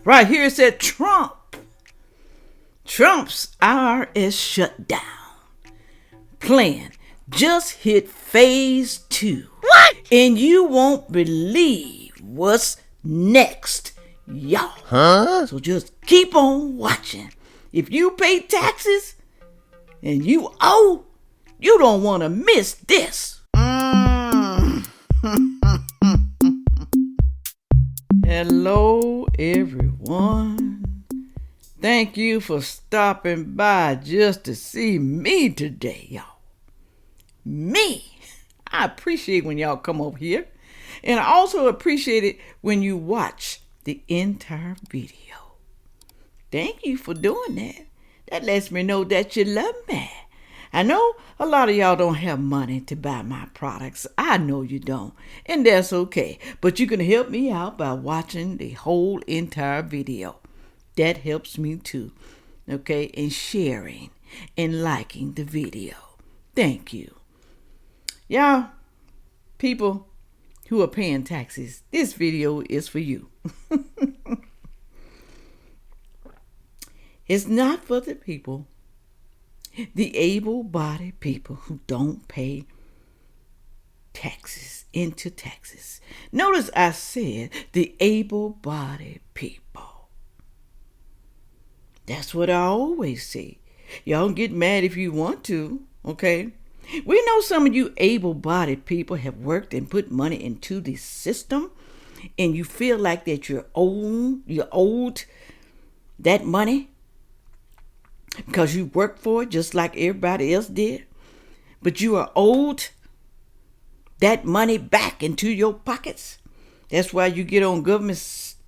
Right here it said Trump's IRS shutdown plan just hit phase 2. What? And you won't believe what's next, y'all. Huh? So just keep on watching. If you pay taxes and you owe, you don't want to miss this. Hello, everyone. Thank you for stopping by just to see me today, y'all. Me. I appreciate when y'all come over here. And I also appreciate it when you watch the entire video. Thank you for doing that. That lets me know that you love me. I know a lot of y'all don't have money to buy my products. I know you don't. And that's okay. But you can help me out by watching the whole entire video. That helps me too. Okay? And sharing and liking the video. Thank you. Y'all, people who are paying taxes, this video is for you. It's not for the people, the able-bodied people who don't pay taxes. Notice I said the able-bodied people. That's what I always say. Y'all get mad if you want to, okay? We know some of you able-bodied people have worked and put money into the system, and you feel like that you're owed that money because you worked for it just like everybody else did, but you are owed that money back into your pockets. That's why you get on government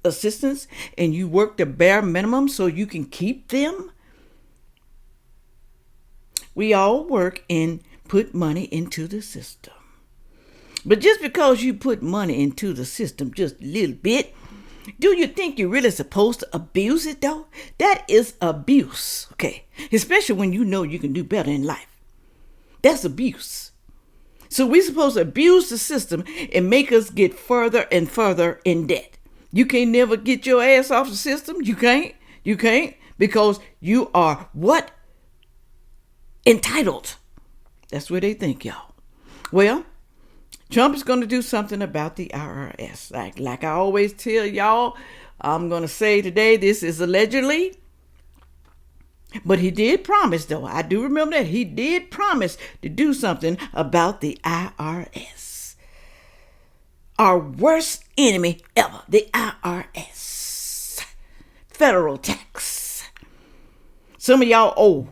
assistance and you work the bare minimum so you can keep them. We all work and put money into the system. But just because you put money into the system just a little bit, do you think you're really supposed to abuse it though? That is abuse, okay? Especially when you know you can do better in life. That's abuse. So we're supposed to abuse the system and make us get further and further in debt. You can't never get your ass off the system. You can't. Because you are what? Entitled. That's what they think, y'all. Well, Trump is going to do something about the IRS. Like I always tell y'all, I'm going to say today, this is allegedly. But he did promise, though. I do remember that. He did promise to do something about the IRS. Our worst enemy ever, the IRS. Federal tax. Some of y'all owe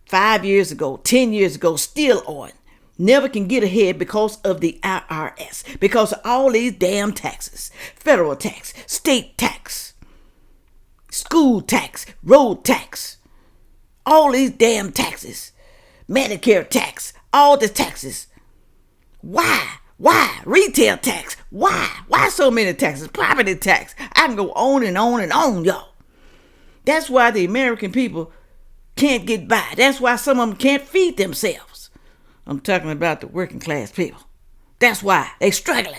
5 years ago, 10 years ago, still owing. Never can get ahead because of the IRS. Because of all these damn taxes. Federal tax, state tax, school tax, road tax. All these damn taxes. Medicare tax, all the taxes. Why? Retail tax. Why so many taxes? Property tax. I can go on and on and on, y'all. That's why the American people can't get by. That's why some of them can't feed themselves. I'm talking about the working class people. That's why they struggling.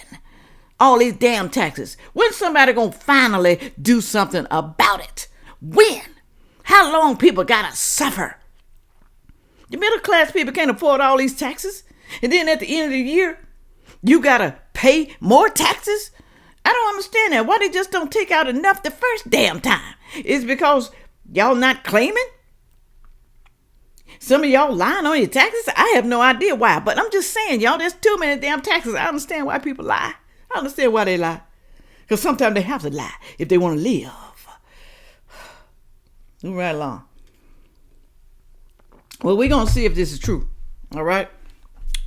All these damn taxes. When's somebody gonna finally do something about it? When? How long people gotta suffer? The middle class people can't afford all these taxes. And then at the end of the year, you gotta pay more taxes? I don't understand that. Why they just don't take out enough the first damn time? It's because y'all not claiming? Some of y'all lying on your taxes? I have no idea why, but I'm just saying, y'all, there's too many damn taxes. I understand why people lie. I understand why they lie. Because sometimes they have to lie if they want to live. Move right along. Well, we're going to see if this is true. All right?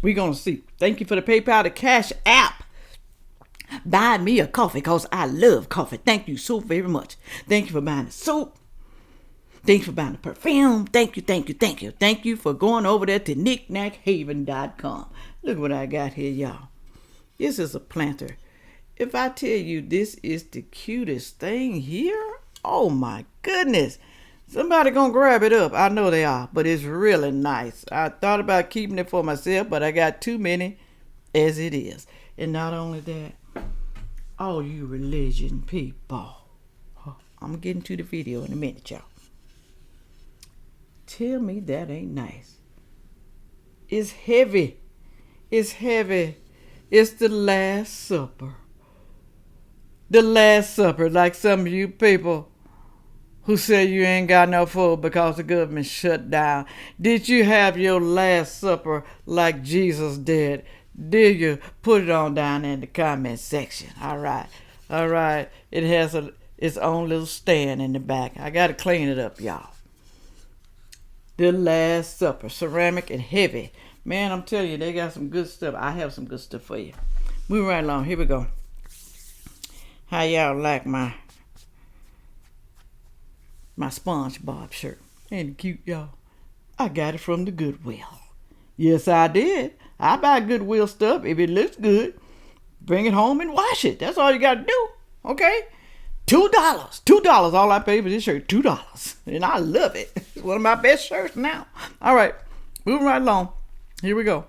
We're going to see. Thank you for the PayPal to Cash app. Buy me a coffee because I love coffee. Thank you so very much. Thank you for buying the soap. Thank you for buying the perfume. Thank you. Thank you for going over there to knickknackhaven.com. Look what I got here, y'all. This is a planter. If I tell you this is the cutest thing here, oh my goodness. Somebody gonna grab it up. I know they are, but it's really nice. I thought about keeping it for myself, but I got too many as it is. And not only that, all you religion people. I'm going to get into the video in a minute, y'all. Tell me that ain't nice. It's heavy. It's heavy. It's the Last Supper. The Last Supper, like some of you people who say you ain't got no food because the government shut down. Did you have your Last Supper like Jesus did? Did you? Put it on down in the comment section. All right. It has its own little stand in the back. I got to clean it up, y'all. The Last Supper, ceramic and heavy. Man, I'm telling you, they got some good stuff. I have some good stuff for you. Moving right along. Here we go. How y'all like my SpongeBob shirt? Ain't it cute, y'all? I got it from the Goodwill. Yes, I did. I buy Goodwill stuff. If it looks good, bring it home and wash it. That's all you got to do. Okay? $2. $2. All I paid for this shirt, $2. And I love it. It's one of my best shirts now. All right. Moving right along. Here we go.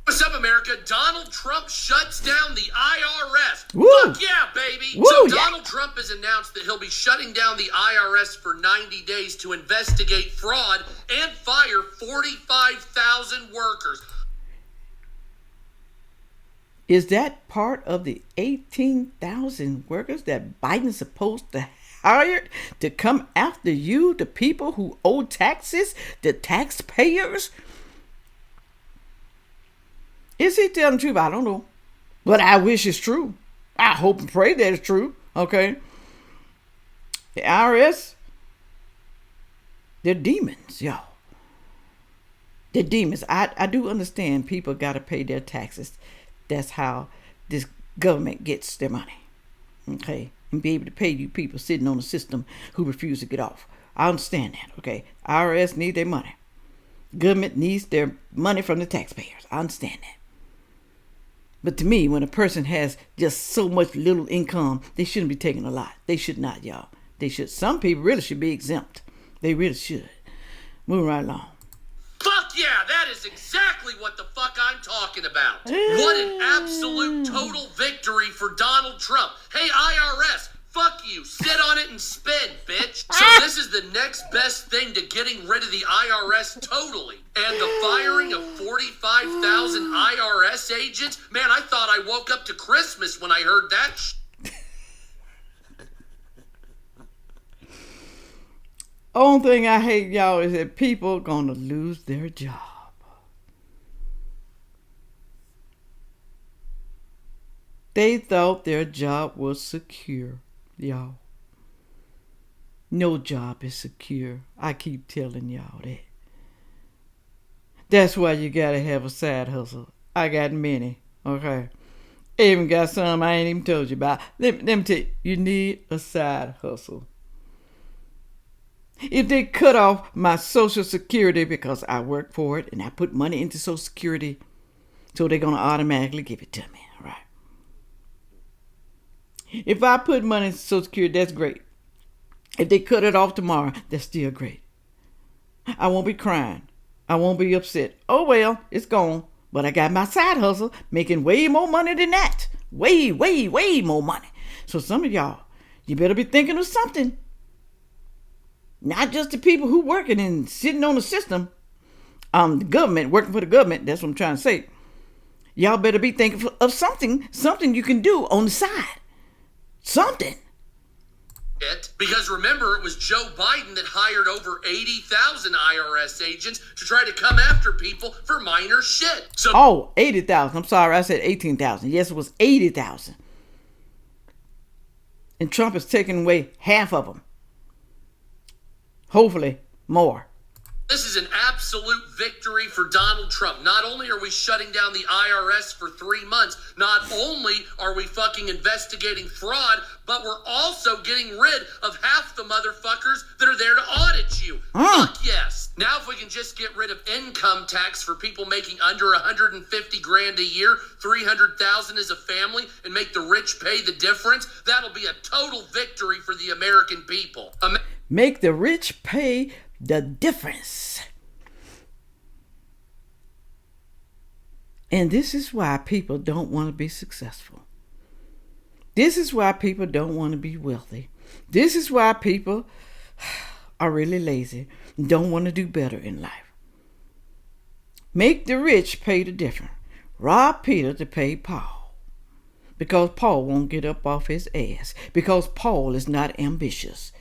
What's up, America? Donald Trump shuts down the IRS. Woo. Fuck yeah, baby. Woo, so yeah. Donald Trump has announced that he'll be shutting down the IRS for 90 days to investigate fraud and fire 45,000 workers. Is that part of the 18,000 workers that Biden's supposed to hire to come after you, the people who owe taxes, the taxpayers? Is he telling the truth? I don't know. But I wish it's true. I hope and pray that it's true. Okay. The IRS, they're demons, y'all. They're demons. I do understand people got to pay their taxes. That's how this government gets their money. Okay. And be able to pay you people sitting on the system who refuse to get off. I understand that. Okay. IRS need their money. Government needs their money from the taxpayers. I understand that. But to me, when a person has just so much little income, they shouldn't be taking a lot. They should not, y'all. They should. Some people really should be exempt. They really should. Moving right along. Fuck yeah, that is exactly what the fuck I'm talking about. What an absolute total victory for Donald Trump. Hey, IRS, fuck you. Sit on it and spin, bitch. So this is the next best thing to getting rid of the IRS totally. And the firing of 45,000 IRS agents? Man, I thought I woke up to Christmas when I heard that Only thing I hate, y'all, is that people gonna lose their job. They thought their job was secure, y'all. No job is secure. I keep telling y'all that. That's why you gotta have a side hustle. I got many, okay? I even got some I ain't even told you about. Let me tell you, you need a side hustle. If they cut off my Social Security because I work for it and I put money into Social Security, so they're going to automatically give it to me, all right? If I put money into Social Security, that's great. If they cut it off tomorrow, that's still great. I won't be crying. I won't be upset. Oh, well, it's gone. But I got my side hustle making way more money than that. Way, way, way more money. So some of y'all, you better be thinking of something. Not just the people who working and sitting on the system. The government, working for the government. That's what I'm trying to say. Y'all better be thinking of something you can do on the side. Something. Because remember, it was Joe Biden that hired over 80,000 IRS agents to try to come after people for minor shit. So 80,000. I'm sorry, I said 18,000. Yes, it was 80,000. And Trump is taking away half of them. Hopefully more. This is an absolute victory for Donald Trump. Not only are we shutting down the IRS for 3 months, not only are we fucking investigating fraud, but we're also getting rid of half the motherfuckers that are there to audit you. Fuck yes. Now if we can just get rid of income tax for people making under 150 grand a year, 300,000 as a family, and make the rich pay the difference, that'll be a total victory for the American people. Make the rich pay the difference. And this is why people don't want to be successful. This is why people don't want to be wealthy. This is why people are really lazy and don't want to do better in life. Make the rich pay the difference. Rob Peter to pay Paul. Because Paul won't get up off his ass. Because Paul is not ambitious.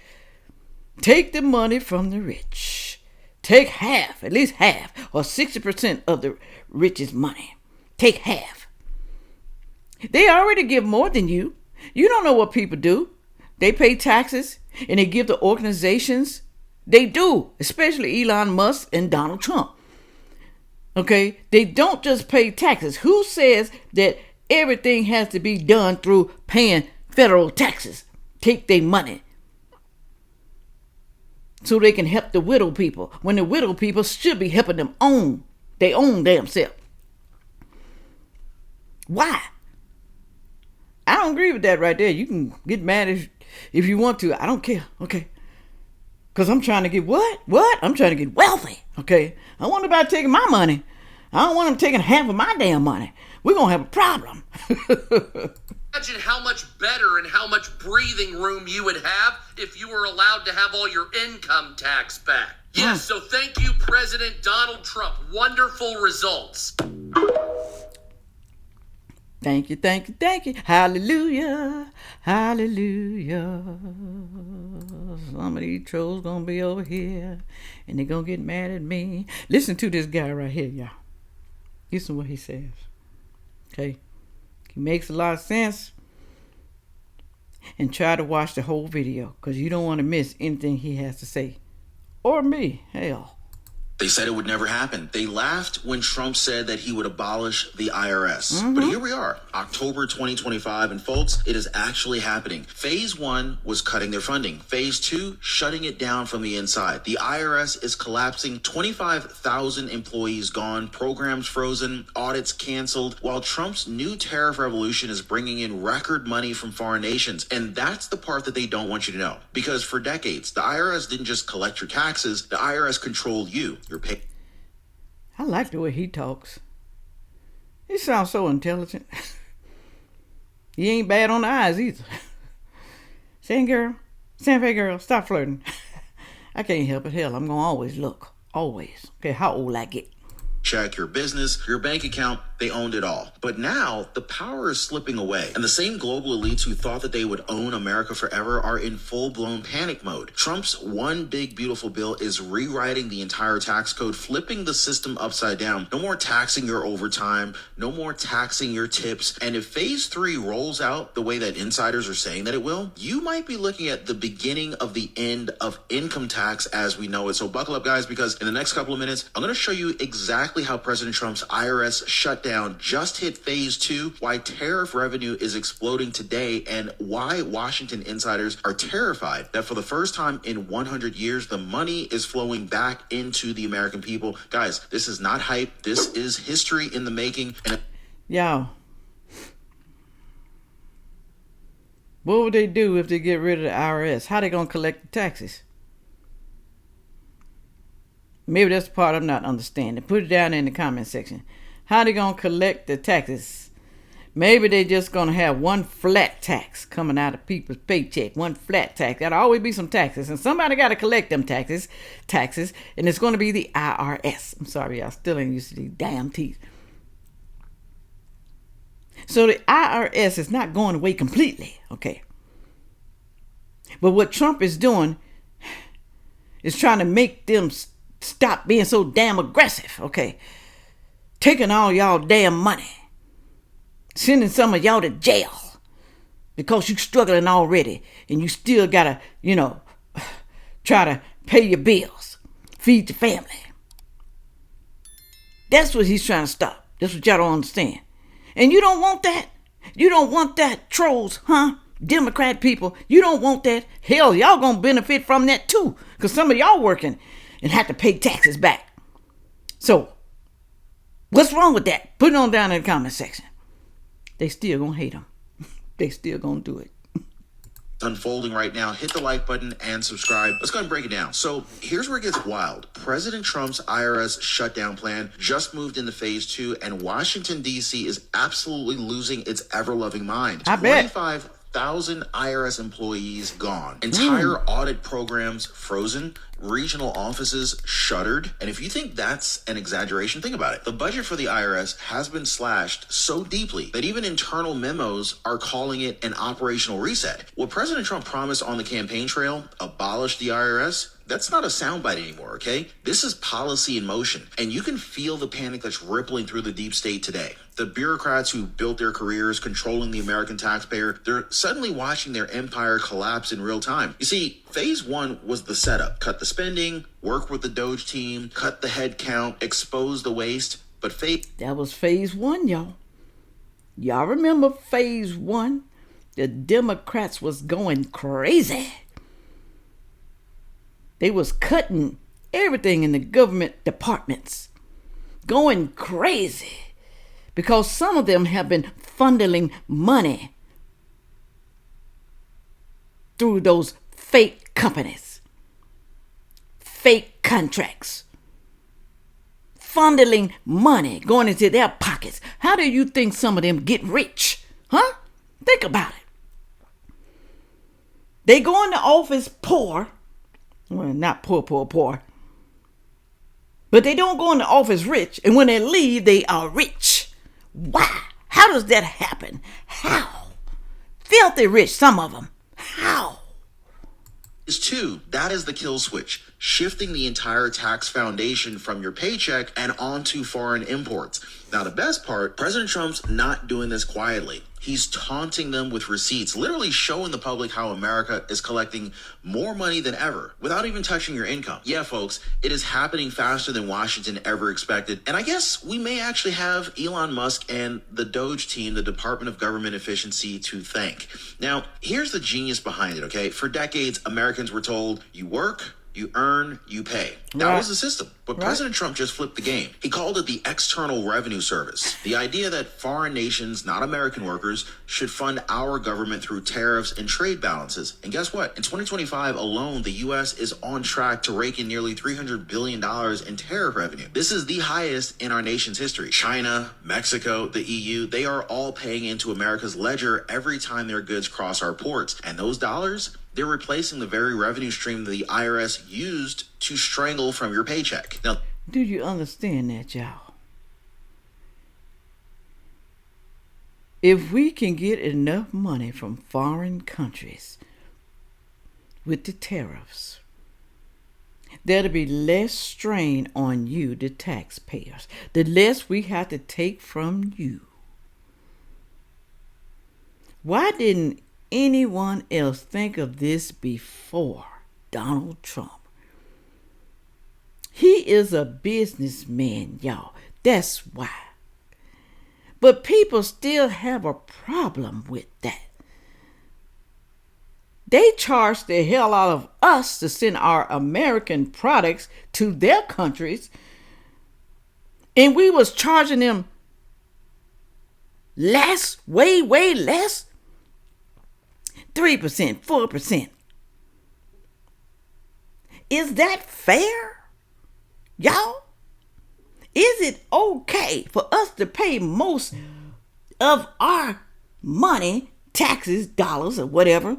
Take the money from the rich. Take half, at least half, or 60% of the rich's money. Take half. They already give more than you. You don't know what people do. They pay taxes and they give to organizations. They do, especially Elon Musk and Donald Trump. Okay? They don't just pay taxes. Who says that everything has to be done through paying federal taxes? Take their money so they can help the widow people, when the widow people should be helping them own their own damn self. Why? I don't agree with that right there. You can get mad if you want to. I don't care, okay? Because I'm trying to get what? What? I'm trying to get wealthy, okay? I want nobody taking my money. I don't want them taking half of my damn money. We're going to have a problem. Imagine how much better and how much breathing room you would have if you were allowed to have all your income tax back. Yes, so thank you, President Donald Trump. Wonderful results. Thank you, thank you, thank you. Hallelujah, hallelujah. Some of these trolls gonna be over here and they gonna get mad at me. Listen to this guy right here, y'all. Listen to what he says. Okay? He makes a lot of sense. And try to watch the whole video because you don't want to miss anything he has to say. Or me, hell. They said it would never happen. They laughed when Trump said that he would abolish the IRS. But here we are, October 2025, and folks, it is actually happening. Phase 1 was cutting their funding. Phase 2, shutting it down from the inside. The IRS is collapsing, 25,000 employees gone, programs frozen, audits canceled, while Trump's new tariff revolution is bringing in record money from foreign nations. And that's the part that they don't want you to know. Because for decades, the IRS didn't just collect your taxes, the IRS controlled you. I like the way he talks. He sounds so intelligent. He ain't bad on the eyes either. Sandfay girl, stop flirting. I can't help it. Hell, I'm gonna always look. Always. Okay, how old I get. Check your business, your bank account, they owned it all. But now the power is slipping away. And the same global elites who thought that they would own America forever are in full-blown panic mode. Trump's one big beautiful bill is rewriting the entire tax code, flipping the system upside down. No more taxing your overtime, no more taxing your tips. And if phase 3 rolls out the way that insiders are saying that it will, you might be looking at the beginning of the end of income tax as we know it. So buckle up, guys, because in the next couple of minutes, I'm going to show you exactly how President Trump's IRS shutdown just hit phase 2, why tariff revenue is exploding today, and why Washington insiders are terrified that for the first time in 100 years, the money is flowing back into the American people. Guys, this is not hype. This is history in the making. Y'all, what would they do if they get rid of the IRS? How they gonna collect the taxes? Maybe that's the part I'm not understanding. Put it down in the comment section. How they gonna collect the taxes? Maybe they just gonna have one flat tax coming out of people's paycheck. One flat tax. There'll always be some taxes, and somebody got to collect them taxes, and it's gonna be the IRS. I'm sorry, y'all still ain't used to these damn teeth. So the IRS is not going away completely, okay? But what Trump is doing is trying to make them stop being so damn aggressive, okay? Taking all y'all damn money. Sending some of y'all to jail. Because you struggling already. And you still gotta, try to pay your bills. Feed your family. That's what he's trying to stop. That's what y'all don't understand. And you don't want that? You don't want that, trolls, huh? Democrat people, you don't want that? Hell, y'all gonna benefit from that too. Because some of y'all working and have to pay taxes back. So, what's wrong with that? Put it on down in the comment section. They still gonna hate them. They still gonna do it. Unfolding right now. Hit the like button and subscribe. Let's go ahead and break it down. So here's where it gets wild. President Trump's IRS shutdown plan just moved into phase 2, and Washington, D.C. is absolutely losing its ever-loving mind. I bet. 1,000 IRS employees gone. Entire audit programs frozen. Regional offices shuttered. And if you think that's an exaggeration, think about it. The budget for the IRS has been slashed so deeply that even internal memos are calling it an operational reset. What President Trump promised on the campaign trail, abolish the IRS, that's not a soundbite anymore, okay? This is policy in motion. And you can feel the panic that's rippling through the deep state today. The bureaucrats who built their careers controlling the American taxpayer, they're suddenly watching their empire collapse in real time. You see, phase one was the setup. Cut the spending, work with the Doge team, cut the head count, expose the waste. But that was phase one, y'all. Y'all remember phase one? The Democrats was going crazy. They was cutting everything in the government departments. Going crazy. Because some of them have been funneling money through those fake companies. Fake contracts. Funneling money going into their pockets. How do you think some of them get rich? Huh? Think about it. They go into office poor. Well, not poor. But they don't go into office rich. And when they leave, they are rich. Why? How does that happen? How? Filthy rich, some of them. How? Is two, that is the kill switch. Shifting the entire tax foundation from your paycheck and onto foreign imports. Now, the best part, President Trump's not doing this quietly. He's taunting them with receipts, literally showing the public how America is collecting more money than ever without even touching your income. Yeah, folks, it is happening faster than Washington ever expected. And I guess we may actually have Elon Musk and the Doge team, the Department of Government Efficiency, to thank. Now, here's the genius behind it, okay? For decades, Americans were told, you work, you earn, you pay. That was the system. But President Trump just flipped the game. He called it the External Revenue Service. The idea that foreign nations, not American workers, should fund our government through tariffs and trade balances. And guess what? In 2025 alone, the U.S. is on track to rake in nearly $300 billion in tariff revenue. This is the highest in our nation's history. China, Mexico, the EU, they are all paying into America's ledger every time their goods cross our ports. And those dollars, they're replacing the very revenue stream that the IRS used to strangle from your paycheck. Now, do you understand that, y'all? If we can get enough money from foreign countries with the tariffs, there'll be less strain on you, the taxpayers. The less we have to take from you. Why didn't anyone else think of this before Donald Trump? He is a businessman, y'all. That's why. But people still have a problem with that. They charge the hell out of us to send our American products to their countries. And we was charging them less, way less. 3%, 4%. Is that fair? Y'all? Is it okay for us to pay most of our money, taxes, dollars, or whatever,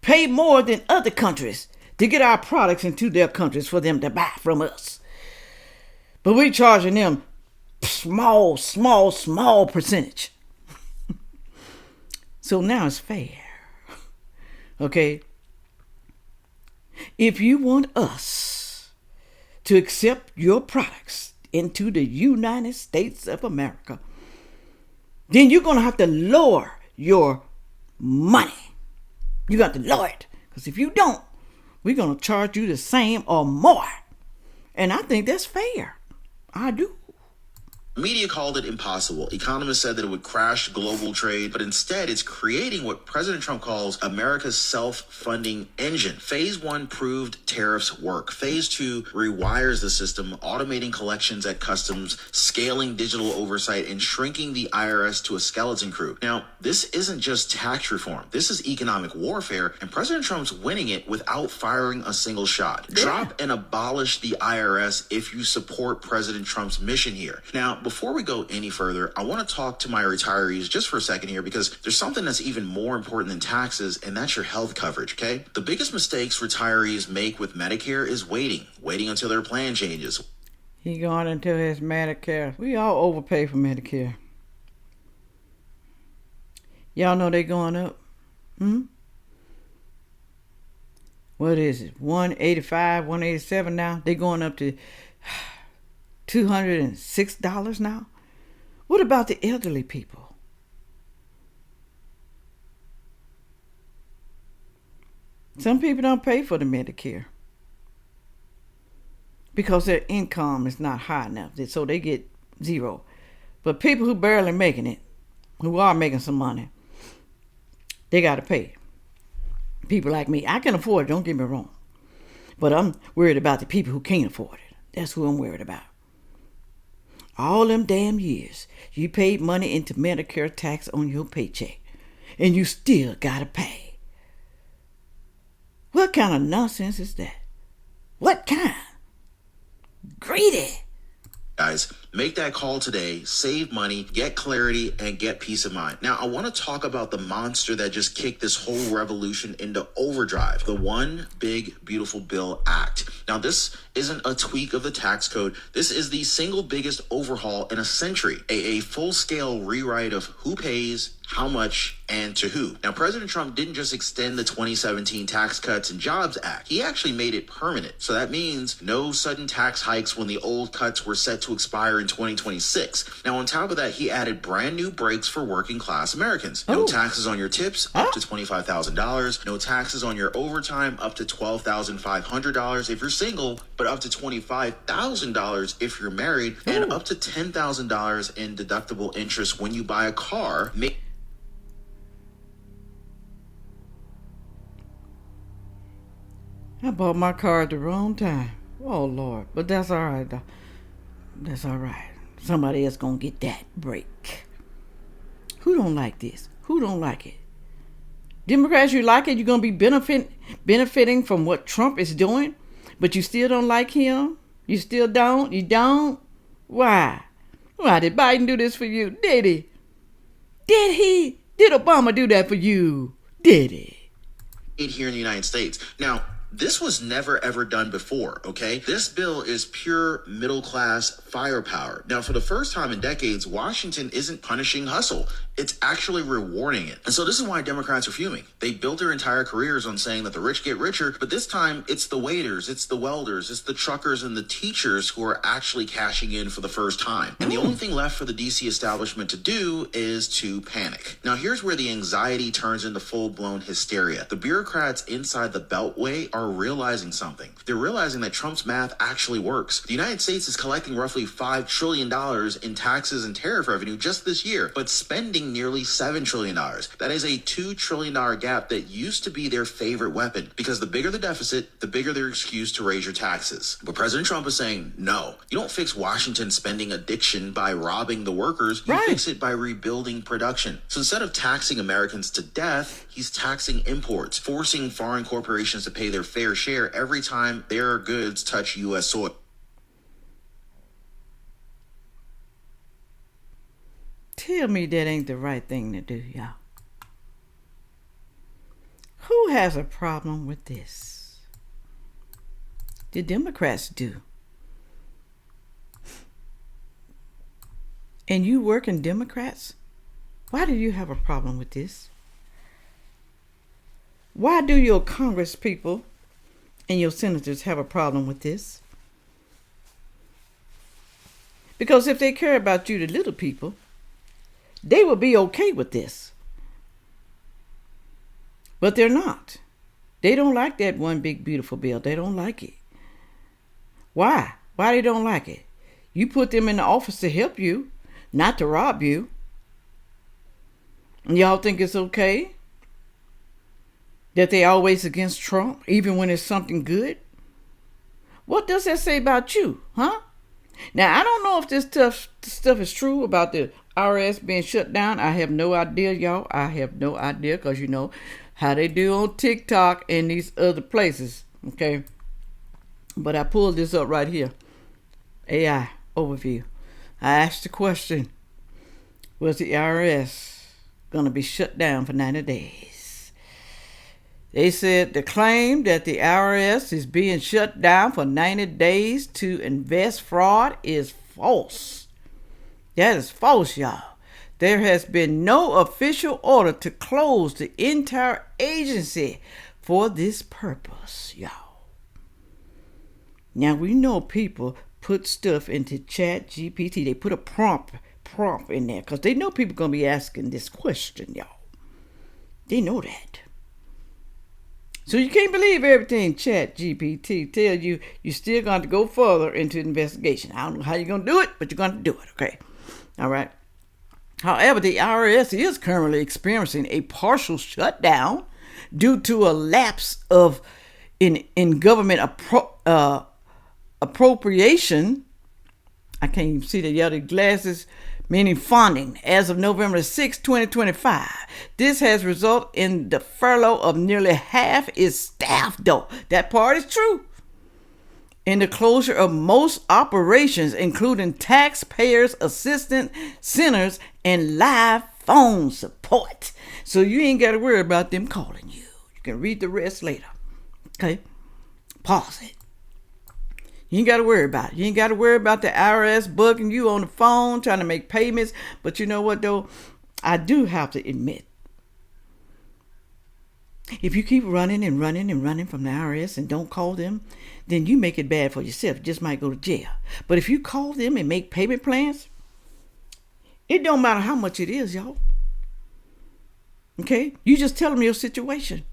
pay more than other countries to get our products into their countries for them to buy from us? But we're charging them small percentage. So now it's fair. Okay? If you want us to accept your products into the United States of America, then you're going to have to lower your money. You're going to have to lower it. Because if you don't, we're going to charge you the same or more. And I think that's fair. I do. Media called it impossible. Economists said that it would crash global trade, but instead it's creating what President Trump calls America's self-funding engine. Phase one proved tariffs work. Phase two rewires the system, automating collections at customs, scaling digital oversight, and shrinking the IRS to a skeleton crew. Now, this isn't just tax reform. This is economic warfare, and President Trump's winning it without firing a single shot. Drop and abolish the IRS if you support President Trump's mission here. Now, before we go any further, I want to talk to my retirees just for a second here, because there's something that's even more important than taxes, and that's your health coverage, okay? The biggest mistakes retirees make with Medicare is waiting until their plan changes. He going into his Medicare. We all overpay for Medicare. Y'all know they going up. What is it? 185, 187 now. They going up to $206 now. What about the elderly people? Some people don't pay for the Medicare because their income is not high enough, so they get zero. But people who barely making it, who are making some money, they got to pay. People like me, I can afford it, don't get me wrong. But I'm worried about the people who can't afford it. That's who I'm worried about. All them damn years, you paid money into Medicare tax on your paycheck, and you still got to pay. What kind of nonsense is that? What kind? Greedy. Guys, make that call today, save money, get clarity, and get peace of mind. Now, I want to talk about the monster that just kicked this whole revolution into overdrive, the One Big Beautiful Bill Act. Now, this isn't a tweak of the tax code. This is the single biggest overhaul in a century, a full-scale rewrite of who pays, how much, and to who. Now, President Trump didn't just extend the 2017 Tax Cuts and Jobs Act. He actually made it permanent. So that means no sudden tax hikes when the old cuts were set to expire in 2026. Now, on top of that, he added brand new breaks for working class Americans. No taxes on your tips, up to $25,000. No taxes on your overtime, up to $12,500 if you're single, but up to $25,000 if you're married, and up to $10,000 in deductible interest when you buy a car. I bought my car at the wrong time. Oh, Lord. But that's all right, though. That's all right. Somebody else gonna get that break. Who don't like this? Who don't like it? Democrats, you like it? You're gonna be benefiting from what Trump is doing, but you still don't like him? You still don't? You don't? Why? Why did Biden do this for you? Did he? Did he? Did Obama do that for you? Did he? Here in the United States. Now, this was never ever done before, okay? This bill is pure middle class firepower. Now, for the first time in decades, Washington isn't punishing hustle. It's actually rewarding it. And so this is why Democrats are fuming. They built their entire careers on saying that the rich get richer, but this time it's the waiters, it's the welders, it's the truckers and the teachers who are actually cashing in for the first time. And the only thing left for the DC establishment to do is to panic. Now, here's where the anxiety turns into full-blown hysteria. The bureaucrats inside the Beltway are realizing something. They're realizing that Trump's math actually works. The United States is collecting roughly $5 trillion in taxes and tariff revenue just this year, but spending nearly $7 trillion. That is a $2 trillion gap that used to be their favorite weapon, because the bigger the deficit, the bigger their excuse to raise your taxes. But President Trump is saying, no, you don't fix Washington's spending addiction by robbing the workers. You fix it by rebuilding production. So instead of taxing Americans to death, he's taxing imports, forcing foreign corporations to pay their fair share every time their goods touch U.S. soil. Tell me that ain't the right thing to do, y'all. Who has a problem with this? The Democrats do. And you working Democrats? Why do you have a problem with this? Why do your Congress people and your senators have a problem with this? Because if they care about you, the little people, they will be okay with this. But they're not. They don't like that one big beautiful bill. They don't like it. Why? Why they don't like it? You put them in the office to help you, not to rob you. And y'all think it's okay that they always against Trump, even when it's something good? What does that say about you, huh? Now, I don't know if this stuff is true about the IRS being shut down. I have no idea, y'all. I have no idea, because you know how they do on TikTok and these other places, okay? But I pulled this up right here. AI overview. I asked the question, was the IRS going to be shut down for 90 days? They said the claim that the IRS is being shut down for 90 days to invest fraud is false. That is false, y'all. There has been no official order to close the entire agency for this purpose, y'all. Now, we know people put stuff into Chat GPT. They put a prompt in there because they know people going to be asking this question, y'all. They know that. So you can't believe everything Chat GPT tell you. You're still going to go further into investigation. I don't know how you're going to do it, but you're going to do it, okay? All right. However, the IRS is currently experiencing a partial shutdown due to a lapse in government appropriation. I can't even see the other glasses. Meaning funding, as of November 6, 2025. This has resulted in the furlough of nearly half its staff, though. That part is true. In the closure of most operations, including taxpayers' assistance centers and live phone support. So you ain't got to worry about them calling you. You can read the rest later. Okay? Pause it. You ain't got to worry about it. You ain't got to worry about the IRS bugging you on the phone, trying to make payments. But you know what, though? I do have to admit, if you keep running from the IRS and don't call them, then you make it bad for yourself. You just might go to jail. But if you call them and make payment plans, it don't matter how much it is, y'all. Okay? You just tell them your situation.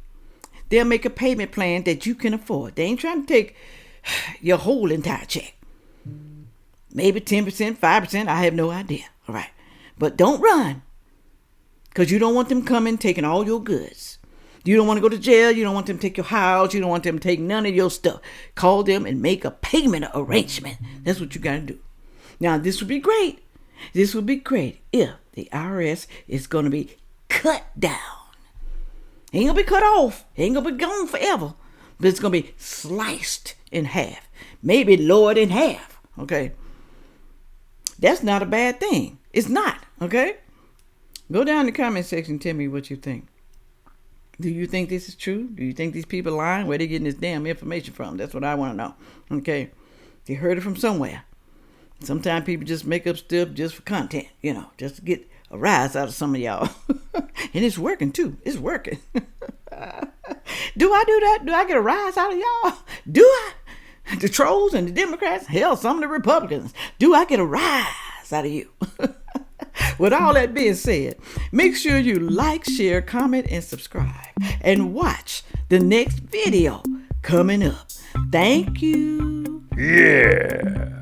They'll make a payment plan that you can afford. They ain't trying to take your whole entire check. Maybe 10%, 5%, I have no idea. All right. But don't run. Because you don't want them coming taking all your goods. You don't want to go to jail. You don't want them to take your house. You don't want them to take none of your stuff. Call them and make a payment arrangement. That's what you got to do. Now, this would be great. This would be great if the IRS is going to be cut down. Ain't going to be cut off. Ain't going to be gone forever. But it's going to be sliced in half. Maybe lowered in half. Okay? That's not a bad thing. It's not. Okay? Go down in the comment section and tell me what you think. Do you think this is true? Do you think these people lying? Where they getting this damn information from? That's what I want to know. Okay? They heard it from somewhere. Sometimes people just make up stuff just for content. You know, just to get a rise out of some of y'all. And it's working too. It's working. Do I do that? Do I get a rise out of y'all? Do I? The trolls and the Democrats? Hell, some of the Republicans. Do I get a rise out of you? With all that being said, make sure you like, share, comment, and subscribe. And watch the next video coming up. Thank you. Yeah.